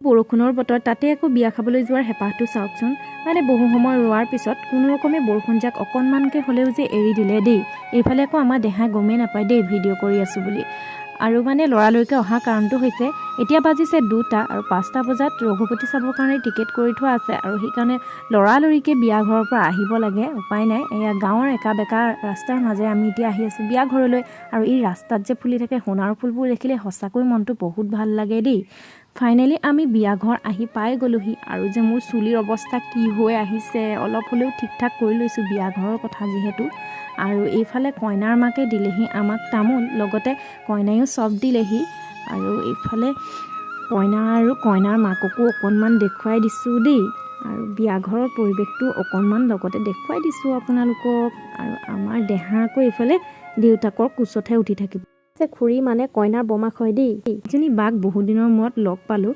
বৰষুণৰ বতৰ তাতে আকৌ বিয়া খাবলৈ যোৱাৰ হেঁপাহটো চাওকচোন। মানে বহু সময় ৰোৱাৰ পিছত কোনো ৰকমে বৰষুণ যাক অকণমানকৈ হ'লেও যে এৰি দিলে দেই। এইফালে আকৌ আমাৰ দেহাই গমেই নাপায় দেই ভিডিঅ' কৰি আছোঁ বুলি। আৰু মানে লৰালৰিকৈ অহা কাৰণটো হৈছে এতিয়া বাজিছে 2টা আৰু 5টা বজাত ৰঘুপতি চাবৰ কাৰণে টিকেট কৰি থোৱা আছে আৰু সেইকাৰণে লৰালৰিকৈ বিয়া ঘৰৰ পৰা আহিব লাগে। উপায় নাই, এয়া গাঁৱৰ একা বেকা ৰাস্তাৰ মাজে আমি এতিয়া আহি আছোঁ বিয়া ঘৰলৈ। আৰু এই ৰাস্তাত যে ফুলি থাকে সোণাৰ ফুলবোৰ দেখিলে সঁচাকৈ মনটো বহুত ভাল লাগে দেই। ফাইনেলি আমি বিয়া ঘৰ আহি পাই গ'লোহি আৰু যে মোৰ চুলিৰ অৱস্থা কি হৈ আহিছে অলপ হ'লেও ঠিক ঠাক কৰি লৈছোঁ বিয়া ঘৰৰ কথা যিহেতু। আৰু এইফালে কইনাৰ মাকে দিলেহি আমাক তামোল, লগতে কইনায়ো চব দিলেহি। আৰু এইফালে কইনা আৰু কইনাৰ মাককো অকণমান দেখুৱাই দিছোঁ দেই। আৰু বিয়া ঘৰৰ পৰিৱেশটো অকণমান লগতে দেখুৱাই দিছোঁ আপোনালোকক। আৰু আমাৰ দেহা আকৌ এইফালে দেউতাকৰ কোচতহে উঠি থাকিব। খুৰী মানে কইনাৰ বমাক হয় দেই। এজনী বাক বহুদিনৰ মূৰত লগ পালোঁ